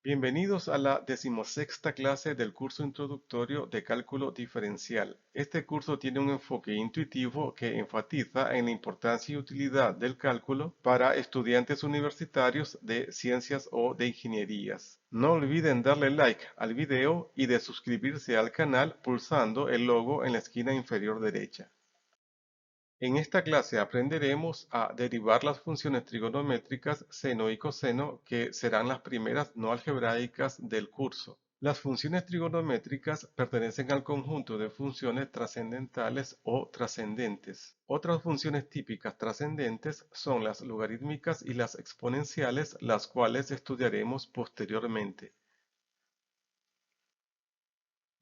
Bienvenidos a la decimosexta clase del curso introductorio de cálculo diferencial. Este curso tiene un enfoque intuitivo que enfatiza en la importancia y utilidad del cálculo para estudiantes universitarios de ciencias o de ingenierías. No olviden darle like al video y de suscribirse al canal pulsando el logo en la esquina inferior derecha. En esta clase aprenderemos a derivar las funciones trigonométricas seno y coseno, que serán las primeras no algebraicas del curso. Las funciones trigonométricas pertenecen al conjunto de funciones trascendentales o trascendentes. Otras funciones típicas trascendentes son las logarítmicas y las exponenciales, las cuales estudiaremos posteriormente.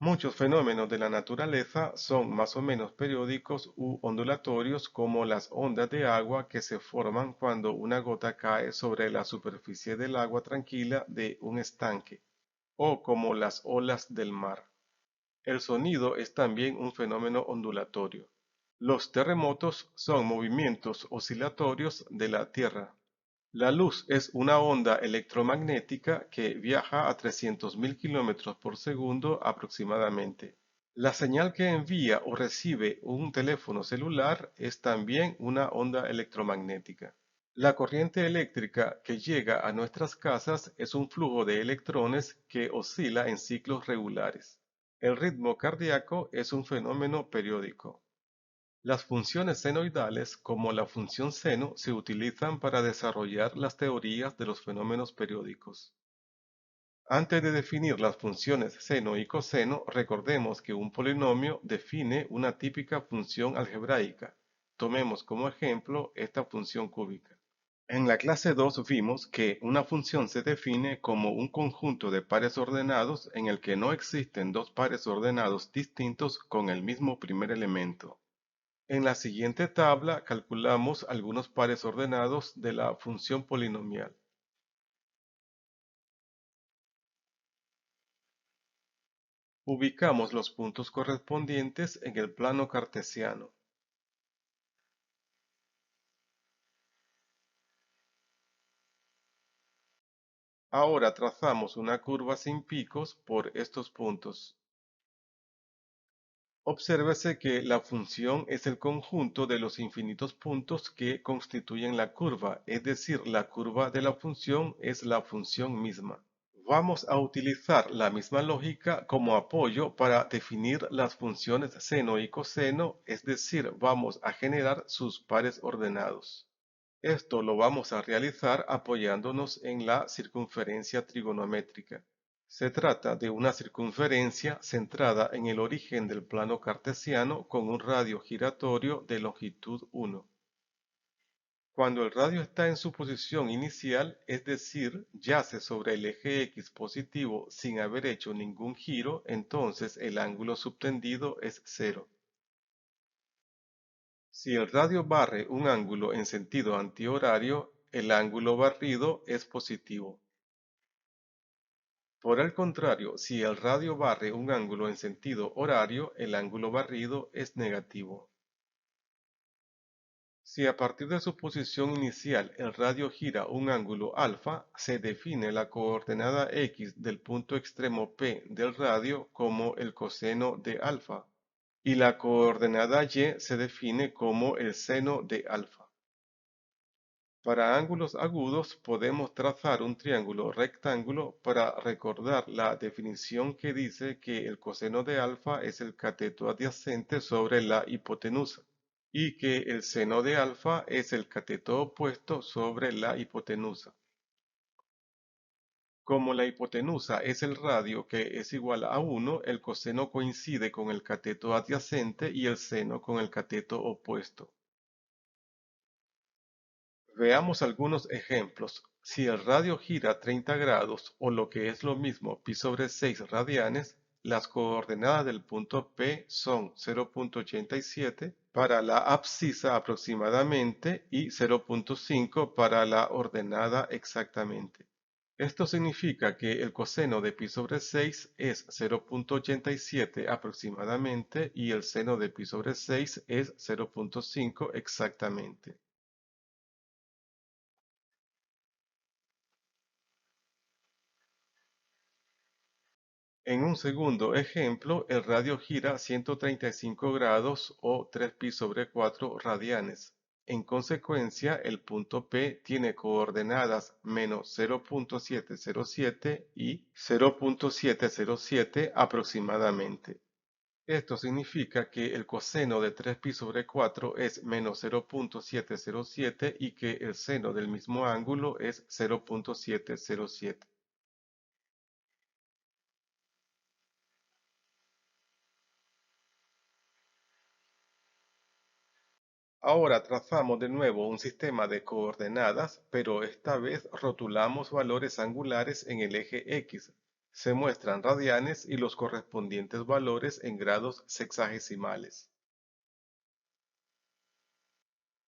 Muchos fenómenos de la naturaleza son más o menos periódicos u ondulatorios, como las ondas de agua que se forman cuando una gota cae sobre la superficie del agua tranquila de un estanque, o como las olas del mar. El sonido es también un fenómeno ondulatorio. Los terremotos son movimientos oscilatorios de la Tierra. La luz es una onda electromagnética que viaja a 300.000 kilómetros por segundo aproximadamente. La señal que envía o recibe un teléfono celular es también una onda electromagnética. La corriente eléctrica que llega a nuestras casas es un flujo de electrones que oscila en ciclos regulares. El ritmo cardíaco es un fenómeno periódico. Las funciones senoidales, como la función seno, se utilizan para desarrollar las teorías de los fenómenos periódicos. Antes de definir las funciones seno y coseno, recordemos que un polinomio define una típica función algebraica. Tomemos como ejemplo esta función cúbica. En la clase 2 vimos que una función se define como un conjunto de pares ordenados en el que no existen dos pares ordenados distintos con el mismo primer elemento. En la siguiente tabla calculamos algunos pares ordenados de la función polinomial. Ubicamos los puntos correspondientes en el plano cartesiano. Ahora trazamos una curva sin picos por estos puntos. Obsérvese que la función es el conjunto de los infinitos puntos que constituyen la curva, es decir, la curva de la función es la función misma. Vamos a utilizar la misma lógica como apoyo para definir las funciones seno y coseno, es decir, vamos a generar sus pares ordenados. Esto lo vamos a realizar apoyándonos en la circunferencia trigonométrica. Se trata de una circunferencia centrada en el origen del plano cartesiano con un radio giratorio de longitud 1. Cuando el radio está en su posición inicial, es decir, yace sobre el eje X positivo sin haber hecho ningún giro, entonces el ángulo subtendido es 0. Si el radio barre un ángulo en sentido antihorario, el ángulo barrido es positivo. Por el contrario, si el radio barre un ángulo en sentido horario, el ángulo barrido es negativo. Si a partir de su posición inicial el radio gira un ángulo alfa, se define la coordenada x del punto extremo P del radio como el coseno de alfa, y la coordenada y se define como el seno de alfa. Para ángulos agudos podemos trazar un triángulo rectángulo para recordar la definición que dice que el coseno de alfa es el cateto adyacente sobre la hipotenusa y que el seno de alfa es el cateto opuesto sobre la hipotenusa. Como la hipotenusa es el radio que es igual a 1, el coseno coincide con el cateto adyacente y el seno con el cateto opuesto. Veamos algunos ejemplos. Si el radio gira 30 grados o lo que es lo mismo pi sobre 6 radianes, las coordenadas del punto P son 0.87 para la abscisa aproximadamente y 0.5 para la ordenada exactamente. Esto significa que el coseno de pi sobre 6 es 0.87 aproximadamente y el seno de pi sobre 6 es 0.5 exactamente. En un segundo ejemplo, el radio gira 135 grados o 3π/4 radianes. En consecuencia, el punto P tiene coordenadas -0.707 y 0.707 aproximadamente. Esto significa que el coseno de 3π/4 es -0.707 y que el seno del mismo ángulo es 0.707. Ahora trazamos de nuevo un sistema de coordenadas, pero esta vez rotulamos valores angulares en el eje X. Se muestran radianes y los correspondientes valores en grados sexagesimales.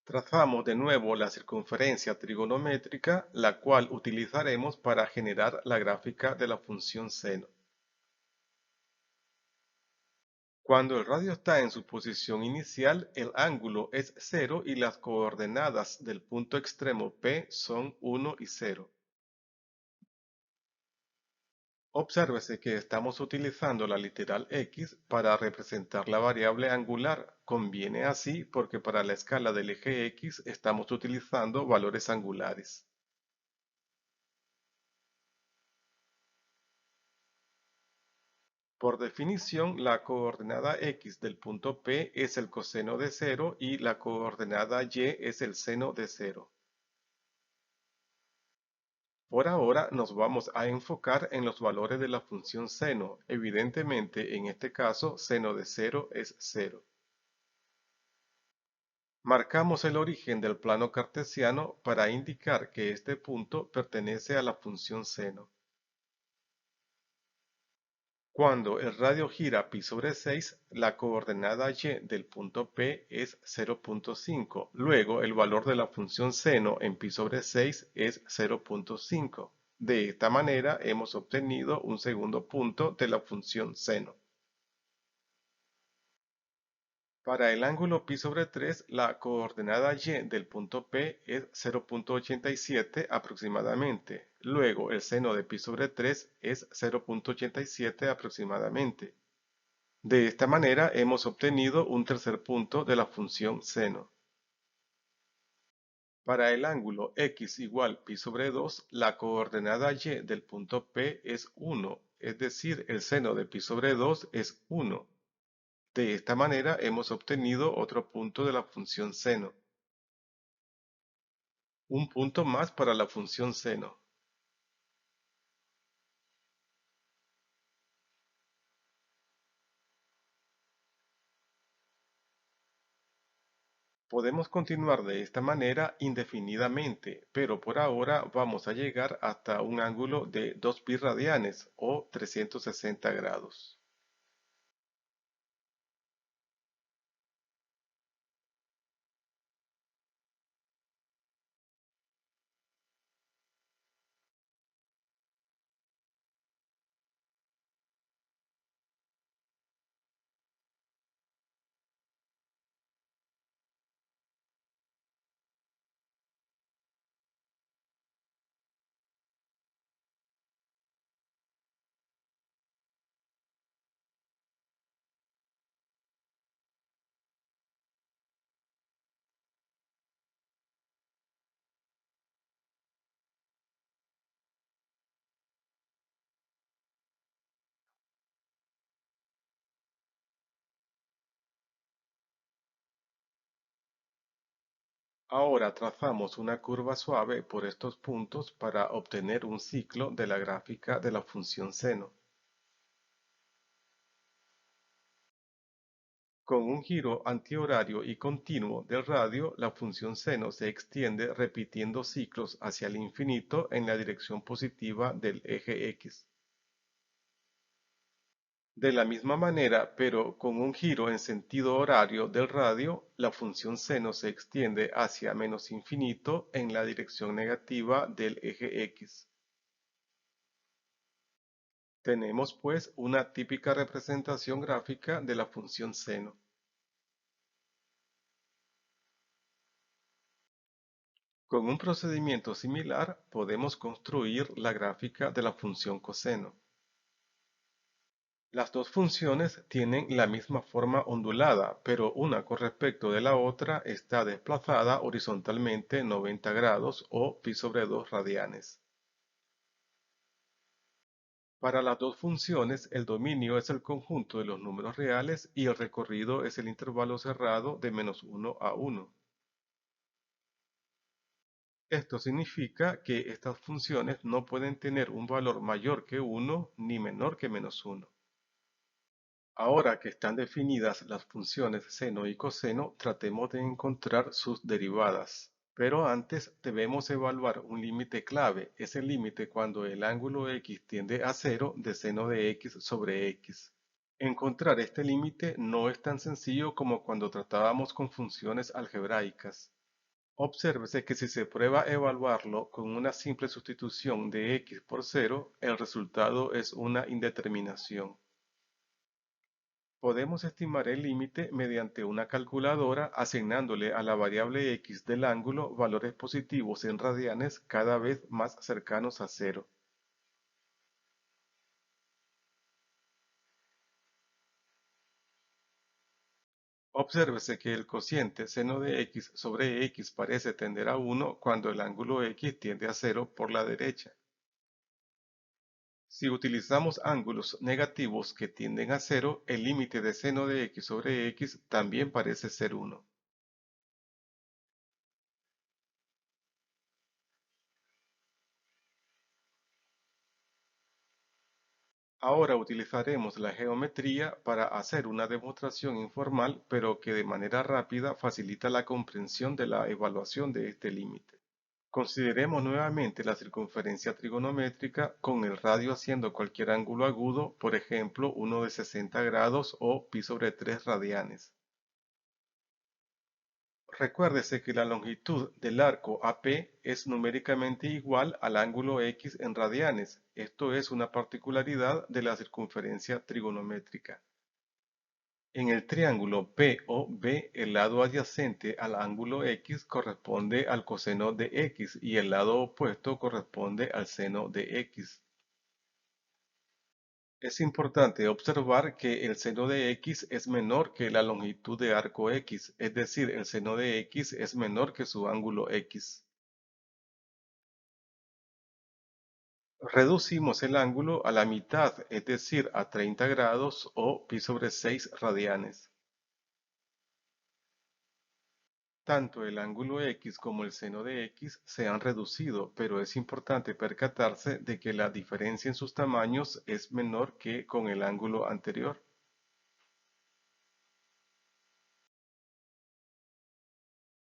Trazamos de nuevo la circunferencia trigonométrica, la cual utilizaremos para generar la gráfica de la función seno. Cuando el radio está en su posición inicial, el ángulo es 0 y las coordenadas del punto extremo P son 1 y 0. Obsérvese que estamos utilizando la literal X para representar la variable angular. Conviene así porque para la escala del eje X estamos utilizando valores angulares. Por definición, la coordenada X del punto P es el coseno de 0 y la coordenada Y es el seno de 0. Por ahora nos vamos a enfocar en los valores de la función seno. Evidentemente, en este caso, seno de 0 es 0. Marcamos el origen del plano cartesiano para indicar que este punto pertenece a la función seno. Cuando el radio gira π/6, la coordenada y del punto P es 0.5. Luego, el valor de la función seno en π/6 es 0.5. De esta manera, hemos obtenido un segundo punto de la función seno. Para el ángulo π/3, la coordenada y del punto P es 0.87 aproximadamente. Luego, el seno de π/3 es 0.87 aproximadamente. De esta manera hemos obtenido un tercer punto de la función seno. Para el ángulo x igual π/2, la coordenada y del punto P es 1, es decir, el seno de π/2 es 1. De esta manera hemos obtenido otro punto de la función seno. Un punto más para la función seno. Podemos continuar de esta manera indefinidamente, pero por ahora vamos a llegar hasta un ángulo de 2π radianes o 360 grados. Ahora trazamos una curva suave por estos puntos para obtener un ciclo de la gráfica de la función seno. Con un giro antihorario y continuo del radio, la función seno se extiende repitiendo ciclos hacia el infinito en la dirección positiva del eje X. De la misma manera, pero con un giro en sentido horario del radio, la función seno se extiende hacia menos infinito en la dirección negativa del eje X. Tenemos pues una típica representación gráfica de la función seno. Con un procedimiento similar podemos construir la gráfica de la función coseno. Las dos funciones tienen la misma forma ondulada, pero una con respecto de la otra está desplazada horizontalmente 90 grados o pi sobre 2 radianes. Para las dos funciones, el dominio es el conjunto de los números reales y el recorrido es el intervalo cerrado de -1 a 1. Esto significa que estas funciones no pueden tener un valor mayor que 1 ni menor que -1. Ahora que están definidas las funciones seno y coseno, tratemos de encontrar sus derivadas. Pero antes debemos evaluar un límite clave. Es el límite cuando el ángulo x tiende a 0 de seno de x sobre x. Encontrar este límite no es tan sencillo como cuando tratábamos con funciones algebraicas. Obsérvese que si se prueba a evaluarlo con una simple sustitución de x por 0, el resultado es una indeterminación. Podemos estimar el límite mediante una calculadora asignándole a la variable x del ángulo valores positivos en radianes cada vez más cercanos a 0. Obsérvese que el cociente seno de x sobre x parece tender a 1 cuando el ángulo x tiende a 0 por la derecha. Si utilizamos ángulos negativos que tienden a 0, el límite de seno de x sobre x también parece ser 1. Ahora utilizaremos la geometría para hacer una demostración informal, pero que de manera rápida facilita la comprensión de la evaluación de este límite. Consideremos nuevamente la circunferencia trigonométrica con el radio haciendo cualquier ángulo agudo, por ejemplo, uno de 60 grados o pi sobre 3 radianes. Recuérdese que la longitud del arco AP es numéricamente igual al ángulo X en radianes. Esto es una particularidad de la circunferencia trigonométrica. En el triángulo POB, el lado adyacente al ángulo X corresponde al coseno de X y el lado opuesto corresponde al seno de X. Es importante observar que el seno de x es menor que la longitud de arco x, es decir, el seno de x es menor que su ángulo x. Reducimos el ángulo a la mitad, es decir, a 30 grados o pi sobre 6 radianes. Tanto el ángulo x como el seno de x se han reducido, pero es importante percatarse de que la diferencia en sus tamaños es menor que con el ángulo anterior.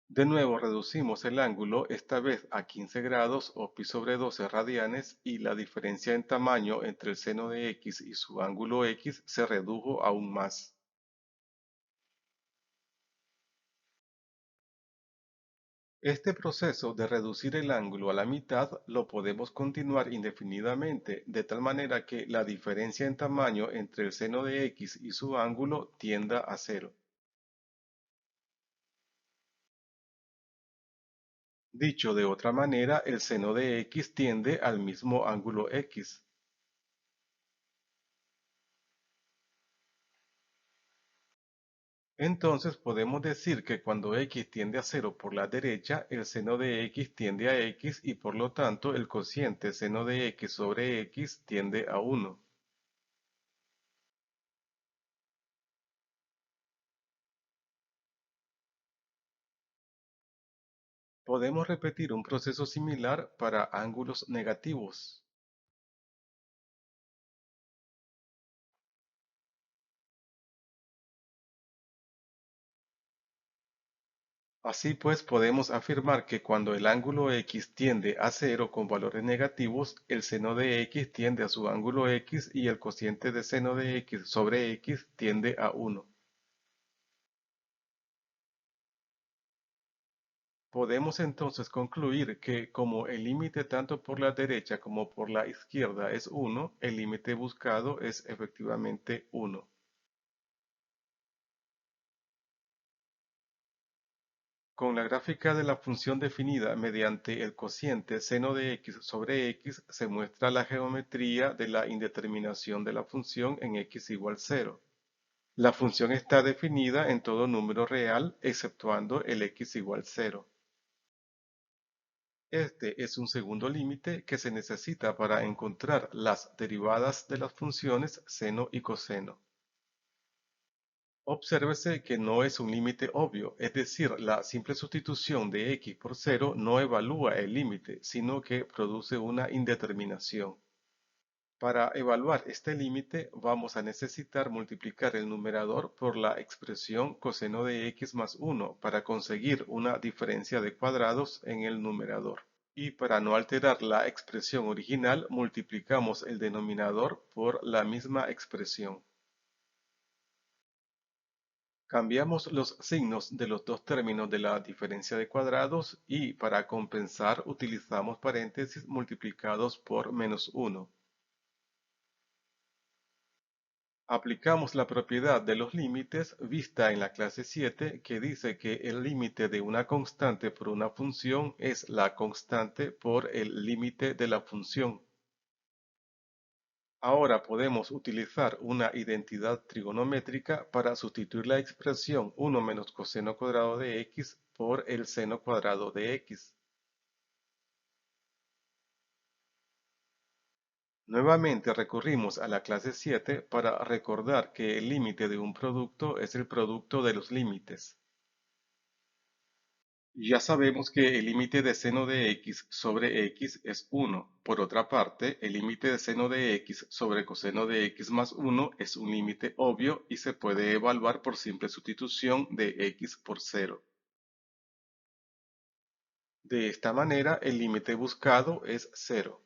De nuevo reducimos el ángulo, esta vez a 15 grados o pi sobre 12 radianes, y la diferencia en tamaño entre el seno de x y su ángulo x se redujo aún más. Este proceso de reducir el ángulo a la mitad lo podemos continuar indefinidamente, de tal manera que la diferencia en tamaño entre el seno de x y su ángulo tienda a cero. Dicho de otra manera, el seno de x tiende al mismo ángulo x. Entonces podemos decir que cuando x tiende a 0 por la derecha, el seno de x tiende a x y por lo tanto el cociente seno de x sobre x tiende a 1. Podemos repetir un proceso similar para ángulos negativos. Así pues, podemos afirmar que cuando el ángulo x tiende a 0 con valores negativos, el seno de x tiende a su ángulo x y el cociente de seno de x sobre x tiende a 1. Podemos entonces concluir que como el límite tanto por la derecha como por la izquierda es 1, el límite buscado es efectivamente 1. Con la gráfica de la función definida mediante el cociente seno de x sobre x se muestra la geometría de la indeterminación de la función en x igual 0. La función está definida en todo número real exceptuando el x igual 0. Este es un segundo límite que se necesita para encontrar las derivadas de las funciones seno y coseno. Obsérvese que no es un límite obvio, es decir, la simple sustitución de x por 0 no evalúa el límite, sino que produce una indeterminación. Para evaluar este límite vamos a necesitar multiplicar el numerador por la expresión coseno de x más 1 para conseguir una diferencia de cuadrados en el numerador. Y para no alterar la expresión original multiplicamos el denominador por la misma expresión. Cambiamos los signos de los dos términos de la diferencia de cuadrados y para compensar utilizamos paréntesis multiplicados por menos 1. Aplicamos la propiedad de los límites vista en la clase 7 que dice que el límite de una constante por una función es la constante por el límite de la función. Ahora podemos utilizar una identidad trigonométrica para sustituir la expresión 1 menos coseno cuadrado de x por el seno cuadrado de x. Nuevamente recurrimos a la clase 7 para recordar que el límite de un producto es el producto de los límites. Ya sabemos que el límite de seno de x sobre x es 1. Por otra parte, el límite de seno de x sobre coseno de x más 1 es un límite obvio y se puede evaluar por simple sustitución de x por 0. De esta manera, el límite buscado es 0.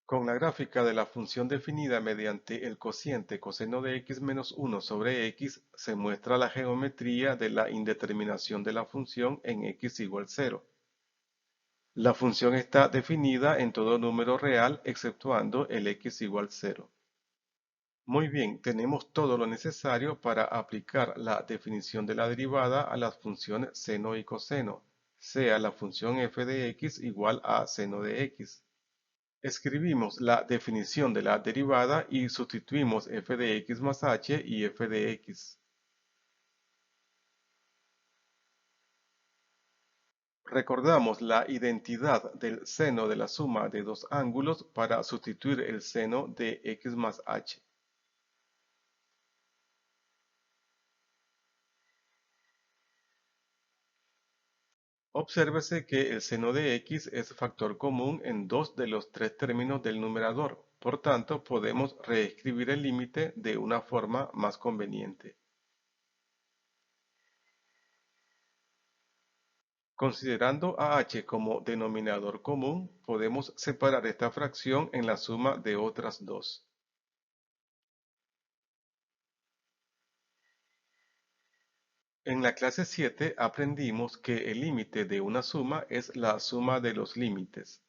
Con la gráfica de la función definida mediante el cociente coseno de x menos 1 sobre x, se muestra la geometría de la indeterminación de la función en x igual 0. La función está definida en todo número real exceptuando el x igual 0. Muy bien, tenemos todo lo necesario para aplicar la definición de la derivada a las funciones seno y coseno, sea la función f de x igual a seno de x. Escribimos la definición de la derivada y sustituimos f de x más h y f de x. Recordamos la identidad del seno de la suma de dos ángulos para sustituir el seno de x más h. Obsérvese que el seno de x es factor común en dos de los tres términos del numerador, por tanto podemos reescribir el límite de una forma más conveniente. Considerando a h como denominador común, podemos separar esta fracción en la suma de otras dos. En la clase 7 aprendimos que el límite de una suma es la suma de los límites.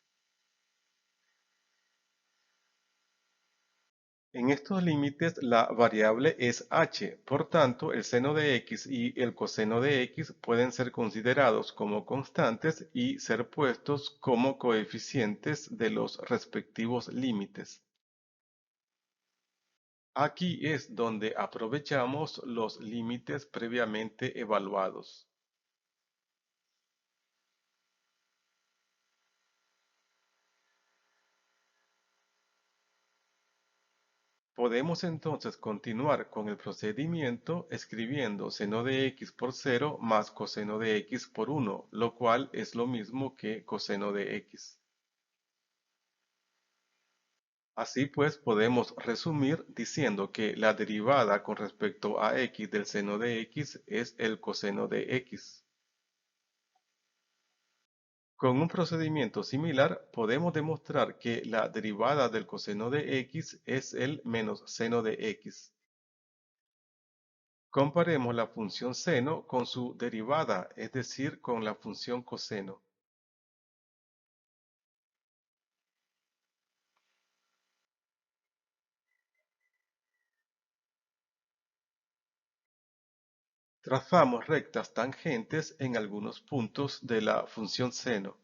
En estos límites la variable es h, por tanto el seno de x y el coseno de x pueden ser considerados como constantes y ser puestos como coeficientes de los respectivos límites. Aquí es donde aprovechamos los límites previamente evaluados. Podemos entonces continuar con el procedimiento escribiendo seno de x por 0 más coseno de x por 1, lo cual es lo mismo que coseno de x. Así pues, podemos resumir diciendo que la derivada con respecto a x del seno de x es el coseno de x. Con un procedimiento similar, podemos demostrar que la derivada del coseno de x es el menos seno de x. Comparemos la función seno con su derivada, es decir, con la función coseno. Trazamos rectas tangentes en algunos puntos de la función seno.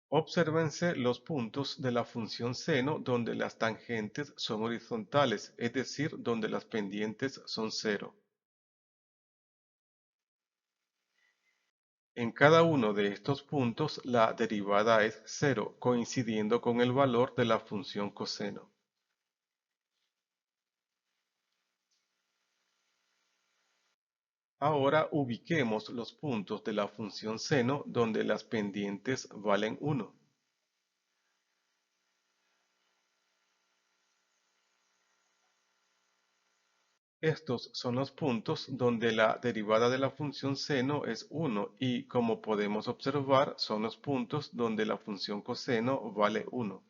Obsérvense los puntos de la función seno donde las tangentes son horizontales, es decir, donde las pendientes son cero. En cada uno de estos puntos la derivada es cero, coincidiendo con el valor de la función coseno. Ahora ubiquemos los puntos de la función seno donde las pendientes valen 1. Estos son los puntos donde la derivada de la función seno es 1 y, como podemos observar, son los puntos donde la función coseno vale 1.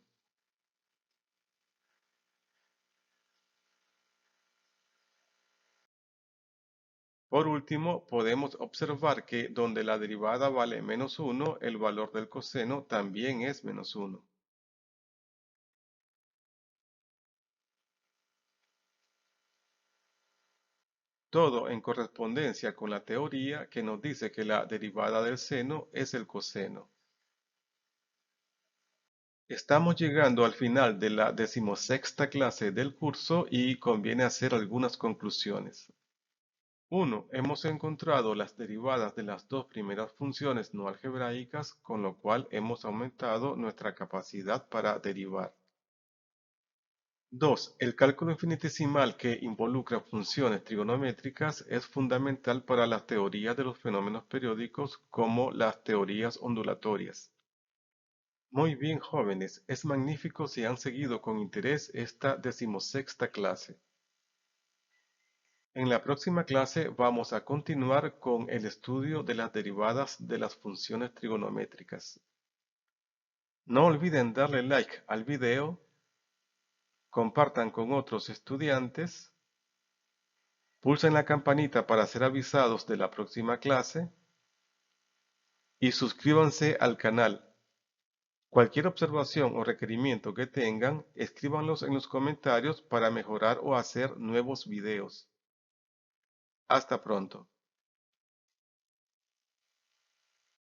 Por último, podemos observar que donde la derivada vale -1, el valor del coseno también es -1. Todo en correspondencia con la teoría que nos dice que la derivada del seno es el coseno. Estamos llegando al final de la 16ª clase del curso y conviene hacer algunas conclusiones. 1. Hemos encontrado las derivadas de las dos primeras funciones no algebraicas, con lo cual hemos aumentado nuestra capacidad para derivar. 2. El cálculo infinitesimal que involucra funciones trigonométricas es fundamental para las teorías de los fenómenos periódicos como las teorías ondulatorias. Muy bien, jóvenes, es magnífico si han seguido con interés esta 16ª clase. En la próxima clase vamos a continuar con el estudio de las derivadas de las funciones trigonométricas. No olviden darle like al video, compartan con otros estudiantes, pulsen la campanita para ser avisados de la próxima clase y suscríbanse al canal. Cualquier observación o requerimiento que tengan, escríbanlos en los comentarios para mejorar o hacer nuevos videos. Hasta pronto.